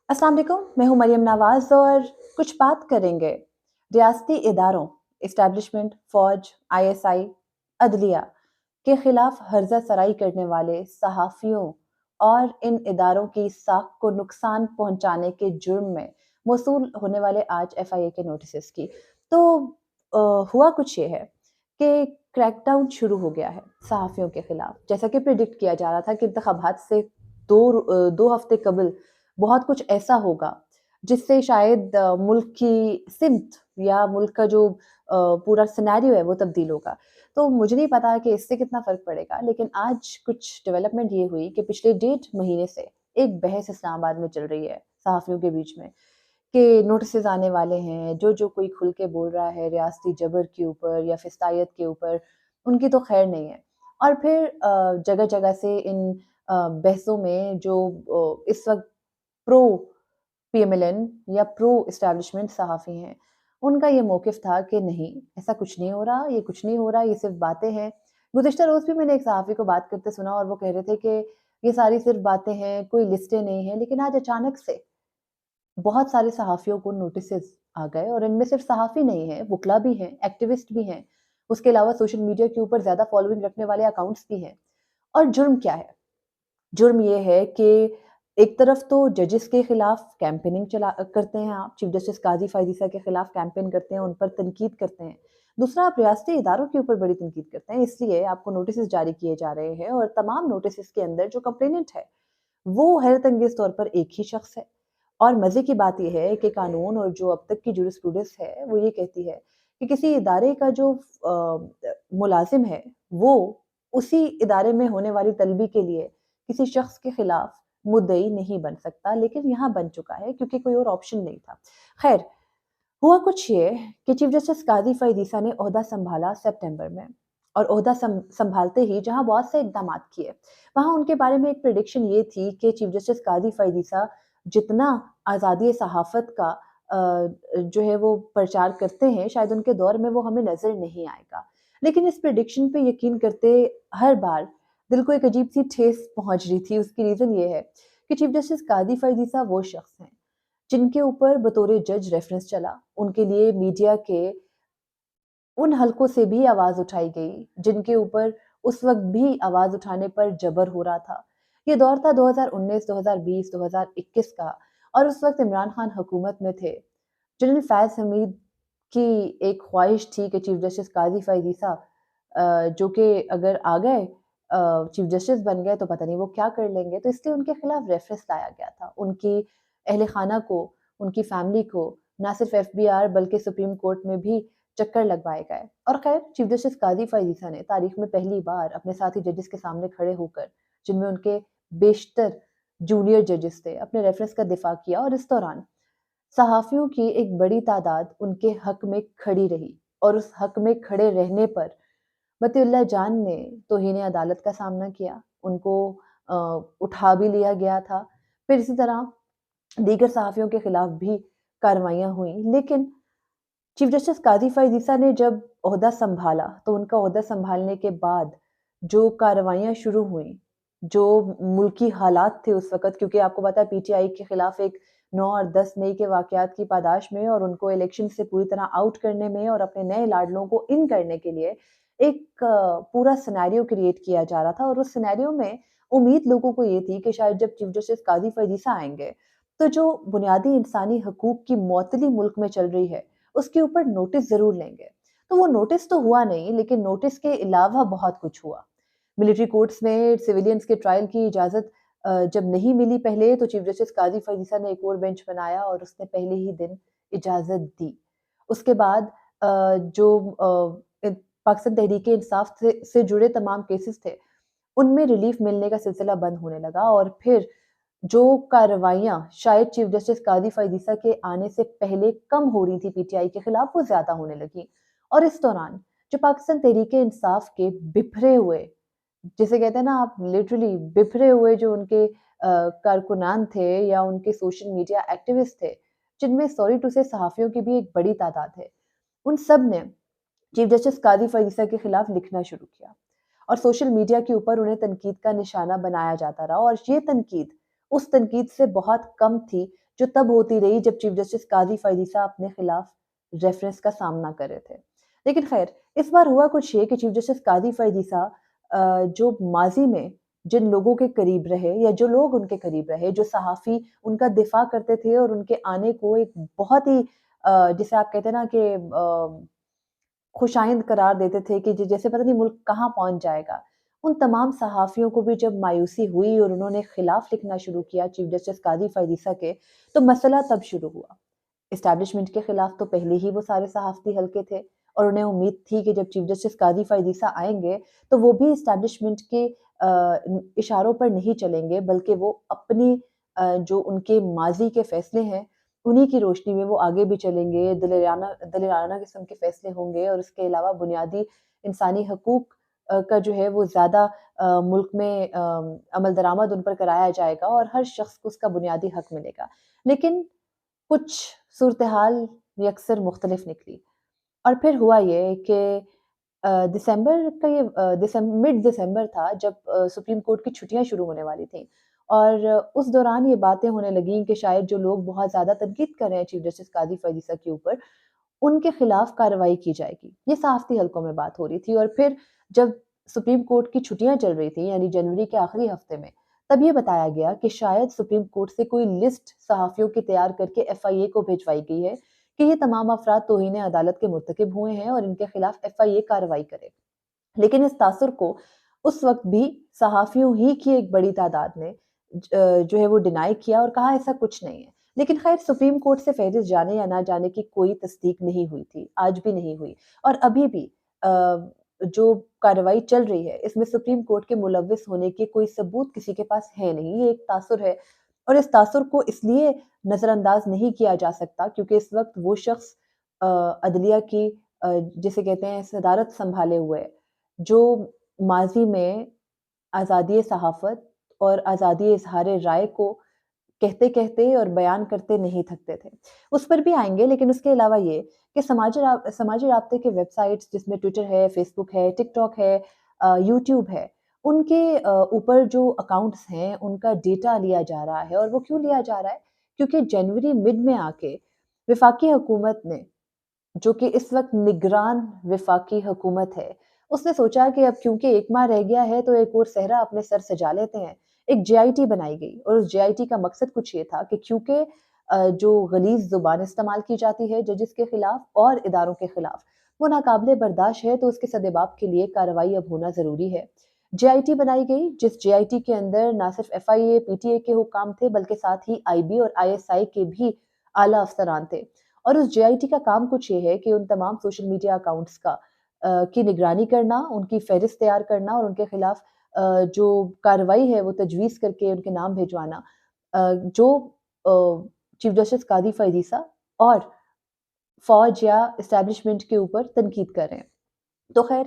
अस्सलाम वालेकुम, मैं हूँ मरियम नवाज़ और कुछ बात करेंगे रियासती इदारों, इस्टेब्लिशमेंट, फ़ौज, आईएसआई, अदलिया के खिलाफ हर्जा सराई करने वाले सहाफ़ियों और इन इदारों की साख को नुकसान पहुँचाने के जुर्म में मौसूल होने वाले आज एफआईए के नोटिस की। तो हुआ कुछ ये है कि क्रैकडाउन शुरू हो गया है सहाफ़ियों के खिलाफ। जैसा कि प्रिडिक्ट किया जा रहा था कि इंतखाबात से 2 हफ्ते कबल बहुत कुछ ऐसा होगा जिससे शायद मुल्क की सिमत या मुल्क का जो पूरा सिनेरियो है वो तब्दील होगा। तो मुझे नहीं पता कि इससे कितना फ़र्क पड़ेगा, लेकिन आज कुछ डेवलपमेंट ये हुई कि पिछले 1.5 महीने से एक बहस इस्लामाबाद में चल रही है सहाफ़ियों के बीच में कि नोटिसेज़ आने वाले हैं, जो कोई खुल के बोल रहा है रियासती जबर के ऊपर या फिस्तायत के ऊपर, उनकी तो खैर नहीं है। और फिर जगह-जगह से इन बहसों में जो इस वक़्त प्रो पीएमएलएन या प्रो एस्टेब्लिशमेंट सहाफ़ी हैं, उनका ये मौक़िफ़ था कि नहीं, ऐसा कुछ नहीं हो रहा, ये कुछ नहीं हो रहा, ये सिर्फ़ बातें हैं। गुज़िश्ता रोज़ भी मैंने एक सहाफ़ी को बात करते सुना और वो कह रहे थे कि ये सारी सिर्फ़ बातें हैं, कोई लिस्टें नहीं हैं। लेकिन आज अचानक से बहुत सारे सहाफ़ियों को नोटिसेज़ आ गए और इनमें सिर्फ़ सहाफ़ी नहीं हैं, वुकला भी हैं, एक्टिविस्ट भी हैं। उसके अलावा सोशल मीडिया के ऊपर ज़्यादा फ़ॉलोइंग रखने वाले अकाउंट्स भी हैं। और जुर्म क्या है? जुर्म ये है कि एक तरफ तो जजेस के खिलाफ कैंपेनिंग करते हैं आप, चीफ जस्टिस काज़ी फ़ायज़ के खिलाफ कैंपेन करते हैं, उन पर तनकीद करते हैं। दूसरा, आप रियासती इदारों के ऊपर बड़ी तनकीद करते हैं, इसलिए आपको नोटिसेस जारी किए जा रहे हैं और तमाम नोटिसेस के अंदर जो कंप्लेनेंट है, वो हैरत अंगेज़ तौर पर एक ही शख्स है। और मज़े की बात ये है कि कानून और जो अब तक की जूरिस्प्रूडेंस है, वो ये कहती है कि किसी इदारे का जो मुलाज़िम है, वो उसी इदारे में होने वाली तलबी के लिए किसी शख्स के खिलाफ मुद्दई नहीं बन सकता, लेकिन यहाँ बन चुका है क्योंकि कोई और ऑप्शन नहीं था। खैर, हुआ कुछ ये कि चीफ जस्टिस काज़ी फ़ायज़ ने ओहदा सँभाला सितंबर में और ओहदा सँभालते ही जहाँ बहुत से इक़दामात किए, वहाँ उनके बारे में एक प्रेडिक्शन ये थी कि चीफ जस्टिस काज़ी फ़ायज़ जितना आज़ादी सहाफ़त का जो है वो प्रचार करते हैं, शायद उनके दौर में वो हमें नज़र नहीं आएगा। लेकिन इस प्रेडिक्शन पे यकीन करते हर बार दिल को एक अजीब-सी ठेस पहुँच रही थी। उसकी रीज़न ये है कि चीफ जस्टिस काज़ी फ़ायज़ वो शख्स हैं जिनके ऊपर बतौर जज रेफ़रेंस चला, उनके लिए मीडिया के उन हलकों से भी आवाज़ उठाई गई, जिनके ऊपर उस वक़्त भी आवाज़ उठाने पर जबर हो रहा था। ये दौर था 2019, 2020, 2021 का और उस वक़्त इमरान खान हुकूमत में थे। जनरल फ़ैज़ हमीद की एक ख़्वाहिश थी कि चीफ जस्टिस काज़ी फ़ायज़ जो कि अगर आ गए चीफ जस्टिस बन गए तो पता नहीं वो क्या कर लेंगे, तो इसलिए उनके खिलाफ रेफरेंस लाया गया था। उनकी अहल खाना को, उनकी फैमिली को ना सिर्फ एफबीआर बल्कि सुप्रीम कोर्ट में भी चक्कर लगवाए गए। और खैर चीफ जस्टिस काज़ी फ़ायज़ ने तारीख में पहली बार अपने साथी जजेस के सामने खड़े होकर, जिनमें उनके बेशतर जूनियर जजेस थे, अपने रेफरेंस का दिफा किया और इस दौरान सहाफ़ियों की एक बड़ी तादाद उनके हक में खड़ी रही और उस हक में खड़े रहने पर मतीउल्लाह जान ने तौहीन अदालत का सामना किया, उनको अ, उठा भी लिया गया था। फिर इसी तरह दीगर सहाफ़ियों के खिलाफ भी कार्रवाइयाँ हुई, लेकिन चीफ जस्टिस काज़ी फ़ायज़ ने जब ओहदा सँभाला, तो उनका ओहदा सँभालने के बाद जो कार्रवाइयाँ शुरू हुईं, जो मुल्की हालात थे उस वक़्त, क्योंकि आपको पता है पीटीआई के खिलाफ एक 9 और 10 मई के वाक़यात की पादाश में और उनको इलेक्शन से पूरी तरह आउट करने में और अपने नए लाडलों को इन करने के लिए एक पूरा सिनेरियो क्रिएट किया जा रहा था और उस सिनेरियो में उम्मीद लोगों को ये थी कि शायद जब चीफ जस्टिस काज़ी फ़ायज़ आएँगे, तो जो बुनियादी इंसानी हकूक़ की मौतली मुल्क में चल रही है, उसके ऊपर नोटिस ज़रूर लेंगे। तो वो नोटिस तो हुआ नहीं, लेकिन नोटिस के अलावा बहुत कुछ हुआ। मिलिट्री कोर्ट्स में सिविलियंस के ट्रायल की इजाज़त जब नहीं मिली पहले, तो चीफ जस्टिस काज़ी फ़ायज़ ने एक और बेंच बनाया और उसने पहले ही दिन इजाज़त दी। उसके बाद जो पाकिस्तान तहरीक-ए-इंसाफ से जुड़े तमाम केसेस थे, उनमें रिलीफ़ मिलने का सिलसिला बंद होने लगा और फिर जो कार्रवाइयाँ शायद चीफ जस्टिस काज़ी फ़ायज़ के आने से पहले कम हो रही थी पीटीआई के खिलाफ, वो ज़्यादा होने लगी। और इस दौरान जो पाकिस्तान तहरीक-ए-इंसाफ के बिखरे हुए, जिसे कहते हैं ना आप, लिटरली बिखरे हुए जो उनके कारकुनान थे या उनके सोशल मीडिया एक्टिविस्ट थे, जिनमें सॉरी टू से सहाफ़ियों की भी एक बड़ी तादाद है। उन सब ने चीफ जस्टिस काज़ी फ़ायज़ के खिलाफ लिखना शुरू किया और सोशल मीडिया के ऊपर उन्हें तनकीद का निशाना बनाया जाता रहा और ये तनकीद اس تنقید سے بہت کم تھی جو تب ہوتی رہی جب چیف جسٹس قاضی فائز عیسیٰ اپنے خلاف ریفرنس کا سامنا کر رہے تھے۔ لیکن خیر، اس بار ہوا کچھ یہ کہ چیف جسٹس قاضی فائز عیسیٰ جو ماضی میں جن لوگوں کے قریب رہے یا جو لوگ ان کے قریب رہے، جو صحافی ان کا دفاع کرتے تھے اور ان کے آنے کو ایک بہت ہی جسے آپ کہتے ہیں نا کہ خوش آئند قرار دیتے تھے کہ جیسے پتہ نہیں ملک کہاں پہنچ جائے گا، ان تمام صحافیوں کو بھی جب مایوسی ہوئی اور انہوں نے خلاف لکھنا شروع کیا چیف جسٹس قاضی فائز عیسیٰ کے، تو مسئلہ تب شروع ہوا۔ اسٹیبلشمنٹ کے خلاف تو پہلے ہی وہ سارے صحافتی ہلکے تھے اور انہیں امید تھی کہ جب چیف جسٹس قاضی فائز عیسیٰ آئیں گے تو وہ بھی اسٹیبلشمنٹ کے اشاروں پر نہیں چلیں گے، بلکہ وہ اپنی جو ان کے ماضی کے فیصلے ہیں انہی کی روشنی میں وہ آگے بھی چلیں گے، دلیرانہ قسم کے فیصلے ہوں گے، اور اس کے علاوہ بنیادی انسانی حقوق کا جو ہے وہ زیادہ ملک میں عمل درآمد ان پر کرایا جائے گا اور ہر شخص کو اس کا بنیادی حق ملے گا۔ لیکن کچھ صورتحال یکسر مختلف نکلی، اور پھر ہوا یہ کہ دسمبر کا یہ مڈ دسمبر تھا جب سپریم کورٹ کی چھٹیاں شروع ہونے والی تھیں، اور اس دوران یہ باتیں ہونے لگیں کہ شاید جو لوگ بہت زیادہ تنقید کر رہے ہیں چیف جسٹس قاضی فائز عیسیٰ کے اوپر، ان کے خلاف کارروائی کی جائے گی۔ یہ صحافتی حلقوں میں بات ہو رہی تھی، اور پھر جب سپریم کورٹ کی چھٹیاں چل رہی تھیں یعنی جنوری کے آخری ہفتے میں، تب یہ بتایا گیا کہ شاید سپریم کورٹ سے کوئی لسٹ صحافیوں کی تیار کر کے ایف آئی اے کو بھیجوائی گئی ہے کہ یہ تمام افراد توہین عدالت کے مرتکب ہوئے ہیں اور ان کے خلاف ایف آئی اے کارروائی کرے۔ لیکن اس تاثر کو اس وقت بھی صحافیوں ہی کی ایک بڑی تعداد نے جو ہے وہ ڈینائی کیا اور کہا ایسا کچھ نہیں ہے۔ لیکن خیر، سپریم کورٹ سے فہرست جانے یا نہ جانے کی کوئی تصدیق نہیں ہوئی تھی، آج بھی نہیں ہوئی، اور ابھی بھی جو کارروائی چل رہی ہے اس میں سپریم کورٹ کے ملوث ہونے کے کوئی ثبوت کسی کے پاس ہے نہیں۔ یہ ایک تاثر ہے، اور اس تاثر کو اس لیے نظر انداز نہیں کیا جا سکتا کیونکہ اس وقت وہ شخص عدلیہ کی جسے کہتے ہیں صدارت سنبھالے ہوئے، جو ماضی میں آزادی صحافت اور آزادی اظہار رائے کو کہتے کہتے اور بیان کرتے نہیں تھکتے تھے، اس پر بھی آئیں گے۔ لیکن اس کے علاوہ یہ کہ سماجی رابطے کے ویب سائٹس جس میں ٹویٹر ہے، فیس بک ہے، ٹک ٹاک ہے، یوٹیوب ہے، ان کے اوپر جو اکاؤنٹس ہیں ان کا ڈیٹا لیا جا رہا ہے، اور وہ کیوں لیا جا رہا ہے؟ کیونکہ جنوری مڈ میں آ کے وفاقی حکومت نے، جو کہ اس وقت نگران وفاقی حکومت ہے، اس نے سوچا کہ اب کیونکہ ایک ماہ رہ گیا ہے تو ایک اور صحرا اپنے سر سجا لیتے ہیں۔ ایک جے آئی ٹی بنائی گئی، اور اس جے آئی ٹی کا مقصد کچھ یہ تھا کہ کیونکہ جو غلیظ زبان استعمال کی جاتی ہے ججز کے خلاف اور اداروں کے خلاف وہ ناقابل برداشت ہے، تو اس کے سدباب کے لیے کارروائی اب ہونا ضروری ہے۔ جے آئی ٹی بنائی گئی، جس جے آئی ٹی کے اندر نہ صرف F I a P T A کے حکام تھے بلکہ ساتھ ہی آئی بی اور آئی ایس آئی کے بھی اعلیٰ افسران تھے، اور اس جے آئی ٹی کا کام کچھ یہ ہے کہ ان تمام سوشل میڈیا اکاؤنٹس کی نگرانی کرنا، ان کی فہرست تیار کرنا اور ان کے خلاف جو کارروائی ہے وہ تجویز کر کے ان کے نام بھیجوانا، جو چیف جسٹس قاضی فائز عیسیٰ اور فوج یا اسٹیبلشمنٹ کے اوپر تنقید کر رہے ہیں۔ تو خیر،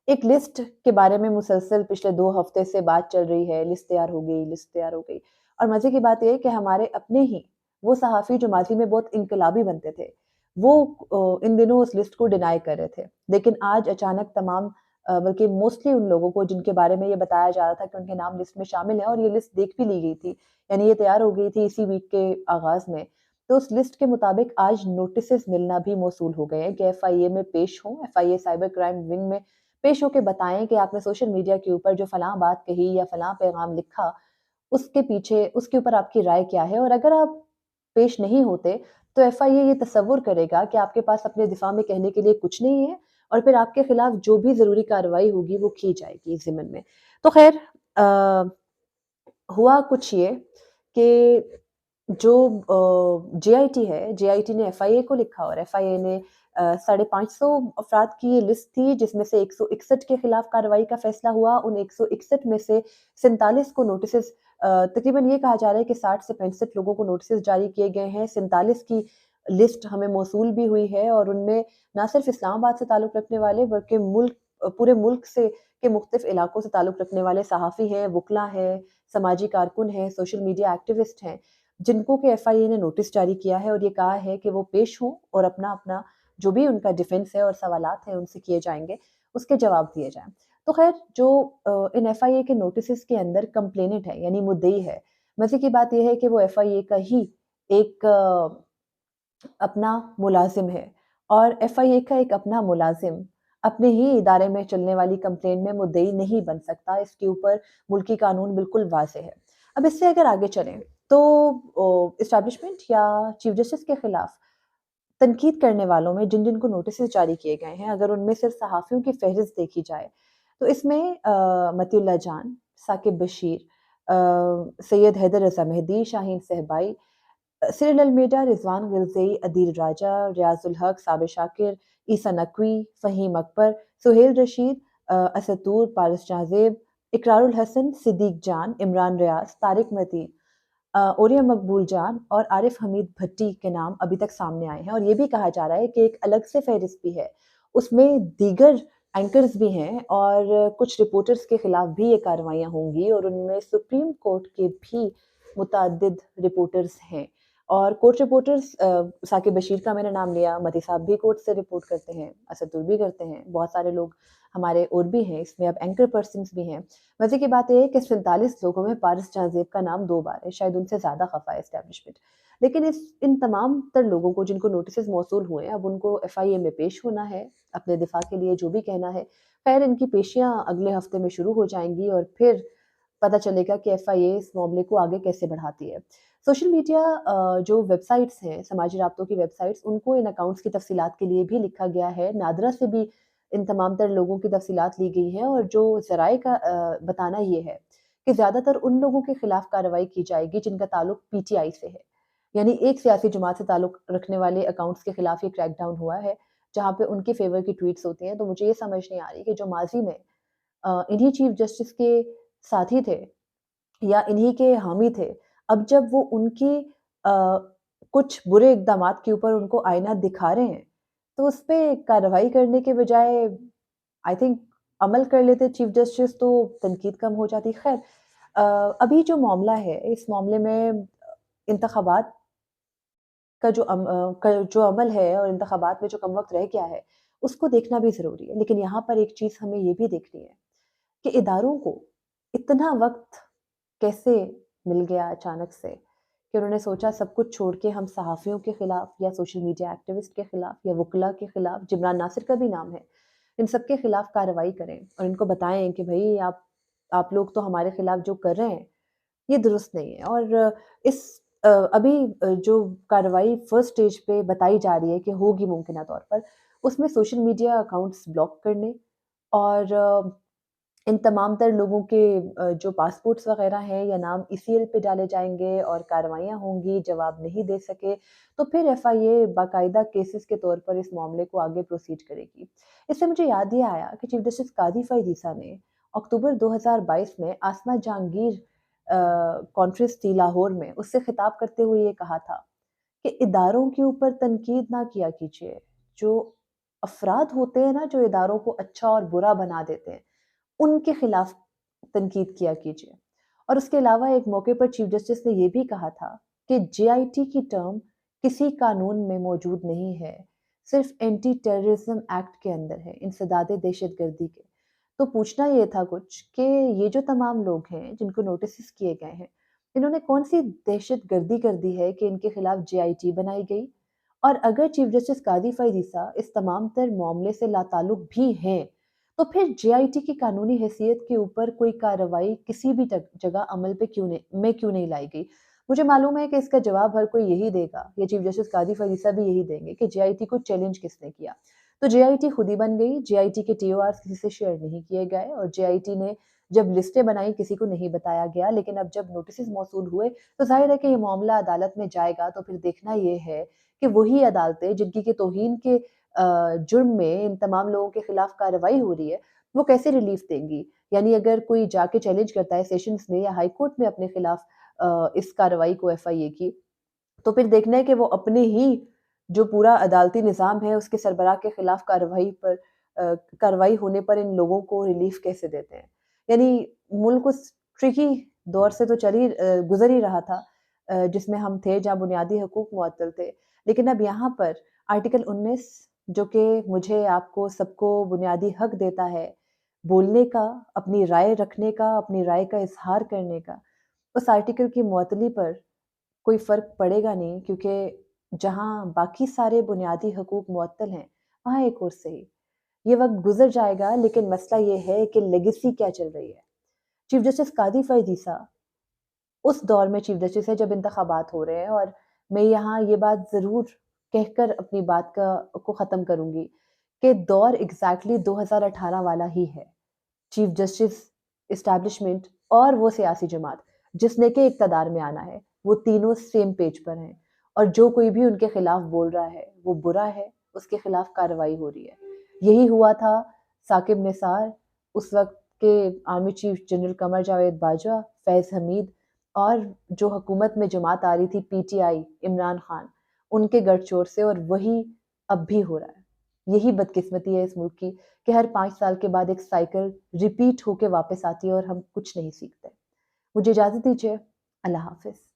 ایک لسٹ کے بارے میں مسلسل پچھلے 2 ہفتے سے بات چل رہی ہے، لسٹ تیار ہو گئی، لسٹ تیار ہو گئی، اور مزے کی بات یہ ہے کہ ہمارے اپنے ہی وہ صحافی جو ماضی میں بہت انقلابی بنتے تھے، وہ ان دنوں اس لسٹ کو ڈینائی کر رہے تھے، لیکن آج اچانک تمام بلکہ موسٹلی ان لوگوں کو جن کے بارے میں یہ بتایا جا رہا تھا کہ ان کے نام لسٹ میں شامل ہیں، اور یہ لسٹ دیکھ بھی لی گئی تھی، یعنی یہ تیار ہو گئی تھی اسی ویک کے آغاز میں، تو اس لسٹ کے مطابق آج نوٹسز ملنا بھی موصول ہو گئے ہیں کہ ایف آئی اے میں پیش ہوں، F I A cyber crime wing میں پیش ہو کے بتائیں کہ آپ نے سوشل میڈیا کے اوپر جو فلاں بات کہی یا فلاں پیغام لکھا، اس کے پیچھے اس کے اوپر آپ کی رائے کیا ہے، اور اگر آپ پیش نہیں ہوتے تو ایف آئی اے یہ تصور کرے گا کہ آپ کے پاس اپنے دفاع میں کہنے کے لیے کچھ نہیں ہے، اور پھر آپ کے خلاف جو بھی ضروری کارروائی ہوگی وہ کی جائے گی اس ضمن میں۔ تو خیر، ہوا کچھ یہ کہ جو جے آئی ٹی ہے، جے آئی ٹی نے ایف آئی اے کو لکھا، اور ایف آئی اے نے 550 افراد کی یہ لسٹ تھی جس میں سے 161 کے خلاف کارروائی کا فیصلہ ہوا۔ ان 161 میں سے 47 کو نوٹسز، تقریباً یہ کہا جا رہا ہے کہ 60 سے 65 لوگوں کو نوٹسز جاری کیے گئے ہیں، 47 کی لسٹ ہمیں موصول بھی ہوئی ہے، اور ان میں نہ صرف اسلام آباد سے تعلق رکھنے والے بلکہ پورے ملک سے کے مختلف علاقوں سے تعلق رکھنے والے صحافی ہیں، وکلا ہیں، سماجی کارکن ہیں، سوشل میڈیا ایکٹیوسٹ ہیں، جن کو کہ ایف آئی اے نے نوٹس جاری کیا ہے اور یہ کہا ہے کہ وہ پیش ہوں اور اپنا جو بھی ان کا ڈیفنس ہے اور سوالات ہیں ان سے کیے جائیں گے، اس کے جواب دیے جائیں۔ تو خیر، جو ان ایف آئی اے کے نوٹسز کے اندر کمپلیننٹ ہے یعنی مدعی ہے، मज़े की बात ये है कि वो एफआईए का ही एक अपना मुलाज़िम है, और एफआईए का एक अपना मुलाज़िम अपने ही इदारे में चलने वाली कंप्लेंट में मुद्दई नहीं बन सकता। इसके ऊपर मुल्की कानून बिल्कुल वाज़ेह है। अब इससे अगर आगे चलें तो एस्टेब्लिशमेंट या चीफ जस्टिस के खिलाफ तनकीद करने वालों में जिन-जिन को नोटिसेस जारी किए गए हैं, अगर उनमें सिर्फ सहाफ़ियों की फ़हरिस्त देखी जाए, तो इसमें मतिउल्लाह जान, साकिब बशीर, सैयद हैदर रज़ा मेहदी, शाहीन सहबाई, सिरिल अलमेडा, रिज़वान गिरज़ई, अदील राजा, रियाज़ुल हक, साबिर शाकिर, ईसा नकवी, फ़हीम अकबर, सुहेल रशीद, असद तूर, पारस जाज़ेब, इकरारुल हसन, सिद्दीक जान, इमरान रियाज़, तारिक मतीन, ओरिया मकबूल जान और आरिफ हमीद भट्टी के नाम अभी तक सामने आए हैं, और ये भी कहा जा रहा है कि एक अलग से फ़हरिस्त भी है। उसमें दीगर एंकर्स भी हैं और कुछ रिपोर्टर्स के खिलाफ भी ये कार्रवाइयाँ होंगी, और उनमें सुप्रीम कोर्ट के भी मुतअद्दिद रिपोर्टर्स हैं। और कोर्ट रिपोर्टर्स, साकिब बशीर का मैंने नाम लिया, मती साहब भी कोर्ट से रिपोर्ट करते हैं, असदुर भी करते हैं, बहुत सारे लोग हमारे और भी हैं, इसमें अब एंकर पर्सन्स भी हैं। मज़े की बात ये है कि 47 लोगों में पारस जहाज़ेब का नाम 2 बार है, शायद उनसे ज़्यादा खफ़ा है एस्टेब्लिशमेंट। लेकिन इन तमाम तर लोगों को जिनको नोटिसेस मौसूल हुए हैं, अब उनको एफआईए में पेश होना है, अपने दिफा के लिए जो भी कहना है। खैर, इनकी पेशियाँ अगले हफ्ते में शुरू हो जाएँगी और फिर पता चलेगा कि एफआईए इस मामले को आगे कैसे बढ़ाती है। सोशल मीडिया जो वेबसाइट्स हैं, समाजी राब्तों की वेबसाइट्स, उनको इन अकाउंट्स की तफ़सीलात के लिए भी लिखा गया है। नादरा से भी इन तमाम तर लोगों की तफ़सीलात ली गई हैं, और जो ज़राए का बताना ये है कि ज़्यादातर उन लोगों के खिलाफ कार्रवाई की जाएगी जिनका ताल्लुक पीटीआई से है। यानी एक सियासी जमात से ताल्लुक रखने वाले अकाउंट्स के खिलाफ ये क्रैकडाउन हुआ है, जहाँ पे उनके फ़ेवर की ट्वीट्स होती हैं। तो मुझे ये समझ नहीं आ रही कि जो माज़ी में इन्हीं चीफ जस्टिस के साथी थे या इन्हीं के हामी थे, अब जब वो उनकी कुछ बुरे इक़दामात के ऊपर उनको आईना दिखा रहे हैं, तो उस पे कार्रवाई करने के बजाय आई थिंक अमल कर लेते चीफ जस्टिस, तो तनकीद कम हो जाती। ख़ैर, अभी जो मामला है, इस मामले में इंतख़ाबात का जो अमल है और इंतख़ाबात में जो कम वक़्त रह गया है, उसको देखना भी ज़रूरी है। लेकिन यहाँ पर एक चीज़ हमें ये भी देखनी है कि इदारों को इतना वक़्त कैसे मिल गया अचानक से कि उन्होंने सोचा सब कुछ छोड़ के हम सहाफ़ियों के खिलाफ या सोशल मीडिया एक्टिविस्ट के खिलाफ या वकला के खिलाफ, जिब्रान नासिर का भी नाम है, इन सब के खिलाफ कार्रवाई करें और इनको बताएं कि भाई आप लोग तो हमारे खिलाफ जो कर रहे हैं ये दुरुस्त नहीं है। और इस अभी जो कार्रवाई फर्स्ट स्टेज पे बताई जा रही है कि होगी मुमकिन तौर पर, उसमें सोशल मीडिया अकाउंट्स ब्लॉक करने और इन तमाम तर लोगों के जो पासपोर्ट्स वगैरह हैं या नाम ईसीएल पे डाले जाएँगे और कार्रवाइयाँ होंगी, जवाब नहीं दे सके, तो फिर एफआईए बाकायदा केसेस के तौर पर इस मामले को आगे प्रोसीड करेगी। इससे मुझे याद ये आया कि चीफ जस्टिस कादी फ़ैज़ ईसा ने अक्टूबर 2022 में आसमा जहांगीर कॉन्फ्रेंस थी लाहौर में, उससे खिताब करते हुए ये कहा था कि इदारों के ऊपर तनकीद ना किया कीजिए। जो अफ़राद होते हैं ना, जो इदारों को अच्छा और बुरा बना देते हैं, उनके खिलाफ तनकीद किया कीजिए। और उसके अलावा एक मौके पर चीफ जस्टिस ने ये भी कहा था कि जेआईटी की टर्म किसी कानून में मौजूद नहीं है, सिर्फ एंटी टेररिज्म एक्ट के अंदर है, इंसदादे दहशतगर्दी के। तो पूछना ये था कुछ कि ये जो तमाम लोग हैं जिनको नोटिस किए गए हैं, इन्होंने कौन सी दहशतगर्दी कर दी है कि इनके खिलाफ जेआईटी बनाई गई? और अगर चीफ जस्टिस कादी फ़ैज़ ईसा इस तमाम तर मामले से लाताल्लुक भी हैं, तो फिर जेआईटी की कानूनी हैसियत के ऊपर कोई कार्रवाई किसी भी जगह अमल पे क्यों नहीं लाई गई? मुझे मालूम है कि इसका जवाब हर कोई यही देगा, ये चीफ जस्टिस कादी फ़ैज़ ईसा भी यही देंगे कि जेआईटी को चैलेंज किसने किया? तो जेआईटी खुद ही बन गई, जेआईटी के टीओआर्स किसी से शेयर नहीं किए गए और जेआईटी ने जब लिस्टें बनाई किसी को नहीं बताया गया। लेकिन अब जब नोटिसेस मौसूल हुए, तो ज़ाहिर है कि ये मामला अदालत में जाएगा, तो फिर देखना ये है कि वही अदालतें जिनकी कि तौहीन के जुर्म में इन तमाम लोगों के खिलाफ कार्रवाई हो रही है, वो कैसे रिलीफ देंगी? यानी अगर कोई जाके चैलेंज करता है सेशंस में या हाई कोर्ट में अपने खिलाफ इस कार्रवाई को एफआईए की, तो फिर देखना है कि वो अपने ही जो पूरा अदालती निज़ाम है उसके सरबराह के खिलाफ कार्रवाई होने पर इन लोगों को रिलीफ कैसे देते हैं। यानी मुल्क उस ट्रिकी दौर से तो गुज़र ही रहा था, जिसमें हम थे जहाँ बुनियादी हकूक़ मुअत्तल थे। लेकिन अब यहाँ पर आर्टिकल 19, जो कि मुझे, आपको, सबको बुनियादी हक देता है बोलने का, अपनी राय रखने का, अपनी राय का इज़हार करने का, उस आर्टिकल की मुअत्तली पर कोई फ़र्क पड़ेगा नहीं, क्योंकि जहाँ बाकी सारे बुनियादी हकूक़ मुअत्तल हैं, वहाँ एक और सही। ये वक़्त गुज़र जाएगा, लेकिन मसला ये है कि लेगेसी क्या चल रही है। चीफ़ जस्टिस कादी फ़ैज़ ईसा उस दौर में चीफ़ जस्टिस है जब इंतख़ाबात हो रहे हैं, और मैं यहाँ ये बात ज़रूर कहकर अपनी बात को ख़त्म करूँगी कि दौर एग्ज़ैक्टली 2018 वाला ही है। चीफ़ जस्टिस, एस्टैब्लिशमेंट और वो सियासी जमात जिसने के इक़्तिदार में आना है, वो तीनों सेम पेज पर हैं, और जो कोई भी उनके खिलाफ बोल रहा है, वो बुरा है, उसके खिलाफ कार्रवाई हो रही है। यही हुआ था साकिब निसार, उस वक़्त के army chief general Qamar Javed Bajwa, फैज़ हमीद, और जो हुकूमत में जमात आ रही थी पीटीआई, इमरान खान, उनके गठजोड़ से, और वही अब भी हो रहा है। यही बदकिस्मती है इस मुल्क की कि हर 5 साल के बाद एक साइकिल रिपीट होके वापस आती है और हम कुछ नहीं सीखते। मुझे इजाज़त दीजिए। अल्लाह हाफ़िज़।